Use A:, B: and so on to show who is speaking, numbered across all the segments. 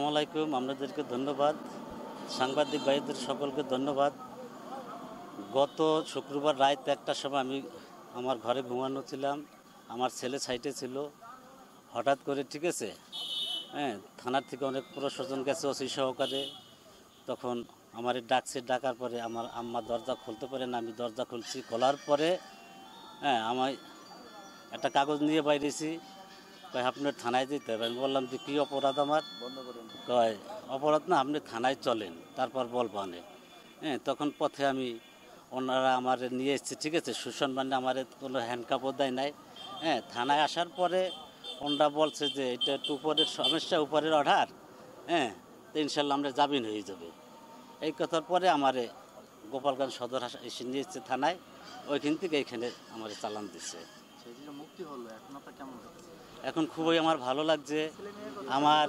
A: আসসালামু আলাইকুম। আপনাদেরকে ধন্যবাদ, সাংবাদিক ভাইদের সকলকে ধন্যবাদ। গত শুক্রবার রাত 1টার সময় আমি আমার ঘরে ঘুমানো ছিলাম, আমার ছেলে সাইটে ছিল। হঠাৎ করে ঠিক আছে, থানার থেকে অনেক প্রশাসন গেছে ওসি সহকারে। তখন আমার ডাকার পরে আমার আম্মা দরজা খুলতে পারে না, আমি দরজা খুলছি। খোলার পরে আমায় একটা কাগজ নিয়ে বাইরেছি, কয় আপনার থানায় যেতে হবে। আমি বললাম যে কী অপরাধ আমার? কয় অপরাধ না, আপনি থানায় চলেন, তারপর বলবানে। তখন পথে ওনারা আমার নিয়ে এসছে, ঠিক আছে, সুসম্মানে আমার কোনো হ্যান্ডকাপও দেয় নাই। থানায় আসার পরে ওনারা বলছে যে এটা একটু উপরের সমস্যা, উপরের অর্ডার, তো ইনশাল্লাহ আমরা জামিন হয়ে যাবে। এই কথার পরে আমারে গোপালগঞ্জ সদর এসে নিয়ে এসছে থানায়, ওইখান থেকে এইখানে আমার চালান দিচ্ছে। এখন খুবই আমার ভালো লাগছে। আমার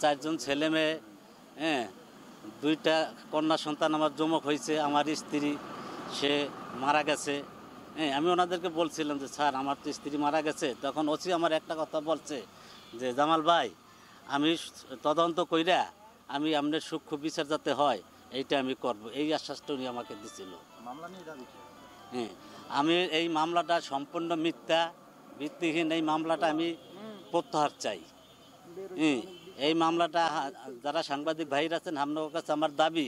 A: 4 জন ছেলে মেয়ে, 2টা কন্যা সন্তান আমার জমক হয়েছে। আমার স্ত্রী সে মারা গেছে। আমি ওনাদেরকে বলছিলাম যে স্যার আমার তো স্ত্রী মারা গেছে। তখন ওসি আমার একটা কথা বলছে যে জামাল ভাই, আমি তদন্ত কইরা আমি আপনার সূক্ষ্ম বিচার যাতে হয় এইটা আমি করব, এই আশ্বাসটা উনি আমাকে দিছিল। আমি এই মামলাটা সম্পূর্ণ মিথ্যা, ভিত্তিহীন। এই মামলাটা আমি প্রত্যাহার চাই। এই মামলাটা যারা সাংবাদিক ভাইরা আছেন আপনার কাছে আমার দাবি,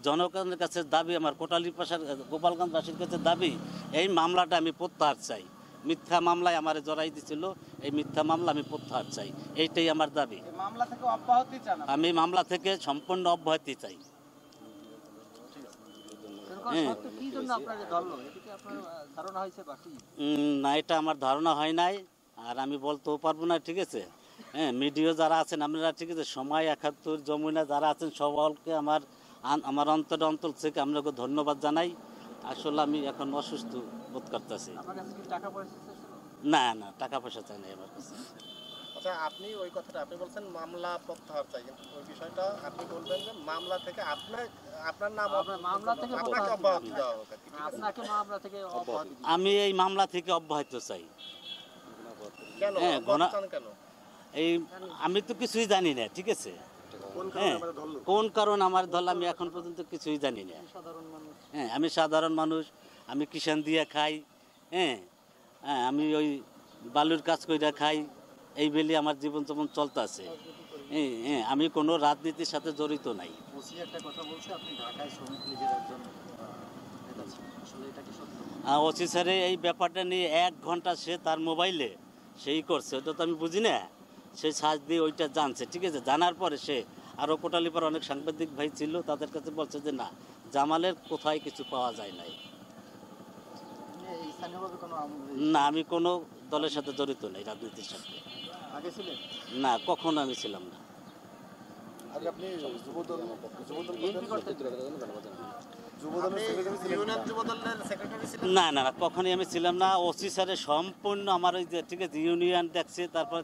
A: জনগণের কাছে দাবি, আমার কোটালী পাশার গোপালগঞ্জবাসীর কাছে দাবি, এই মামলাটা আমি প্রত্যাহার চাই। মিথ্যা মামলায় আমার জড়াই দিছিল, এই মিথ্যা মামলা আমি প্রত্যাহার চাই, এইটাই আমার দাবি। আমি মামলা থেকে সম্পূর্ণ অব্যাহতি চাই। না, এটা আমার ধারণা হয় নাই, আর আমি বলতেও পারবো না, ঠিক আছে। মিডিয়া যারা আছেন আপনারা, ঠিক আছে, সময় 71, যমুনা যারা আছেন সকলকে আমার অন্তর থেকে আপনাকে ধন্যবাদ জানাই। আসলে আমি এখন অসুস্থ বোধ করতেছি। না না, টাকা পয়সা চাই না আমার কাছে।
B: আচ্ছা, আপনি ওই কথাটা আপনি বলছেন মামলা প্রত্যাহার চাই, কিন্তু ওই বিষয়টা আপনি বলবেন যে মামলা থেকে আপনার নাম আপনাকে অব্যাহতি দেওয়া হোক।
A: আমি এই মামলা থেকে অব্যাহত চাই।
B: কেন?
A: এই আমি তো কিছুই জানি না, ঠিক আছে। কোন কারণ আমার ধরল আমি এখন পর্যন্ত কিছুই জানি না। আমি সাধারণ মানুষ, আমি কিষান দিয়ে খাই, আমি ওই বালুর কাজ কইরা খাই, এই বেলে আমার জীবন যেমন চলতেছে। আমি কোনো রাজনীতির সাথে জড়িত নাই। ওসি স্যারে এই ব্যাপারটা নিয়ে 1 ঘন্টা সে তার মোবাইলে সেই করছে, ওটা তো আমি বুঝি না। সে সার্চ দিয়ে ওইটা জানছে, ঠিক আছে। জানার পরে সে আরও কোটালীপাড়ার অনেক সাংবাদিক ভাই ছিল, তাদের কাছে বলছে যে না, জামালের কোথায় কিছু পাওয়া যায় নাই। না, আমি কোনো দলের সাথে জড়িত নাই, রাজনীতির সাথে। না, কখনো আমি ছিলাম না। না না না, কখনই আমি ছিলাম না। ওসি স্যারে সম্পূর্ণ আমার ওই যে, ঠিক আছে, ইউনিয়ন দেখছে, তারপর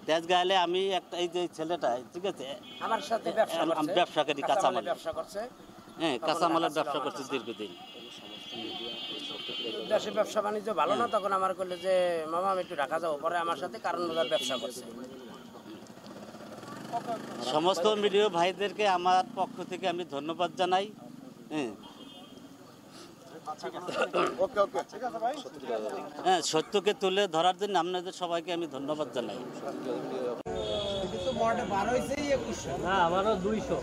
A: তেজগাঁ এলে আমি একটা এই যে ছেলেটা, ঠিক আছে,
C: আমার সাথে
A: ব্যবসাকারী কাঁচামালের ব্যবসা করছে দীর্ঘদিন।
C: দেশে ব্যবসা বাণিজ্য ভালো না, তখন আমার করলে যে মামা আমি একটু ঢাকা যাবো, পরে আমার সাথে কারণ বাজার ব্যবসা করছে।
A: সমস্ত মিডিয়া ভাইদেরকে আমার পক্ষ থেকে আমি ধন্যবাদ জানাই। সত্যকে তুলে ধরার জন্য আপনাদের সবাইকে আমি ধন্যবাদ জানাই।
D: আমারও 200।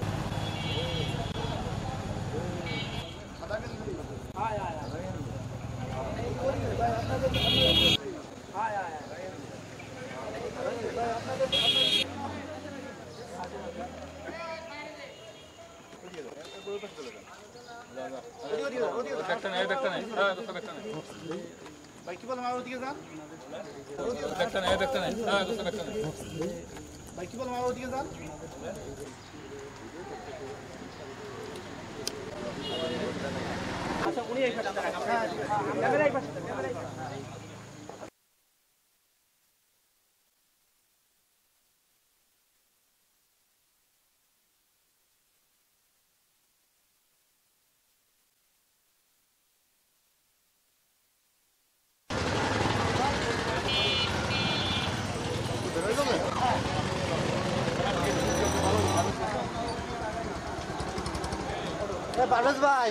B: ভাই কি বললাম, ওদিকে যান। ভাই কি বললাম, ওদিকে যান। আচ্ছা, উনি এই পাশে
E: পারভেজ ভাই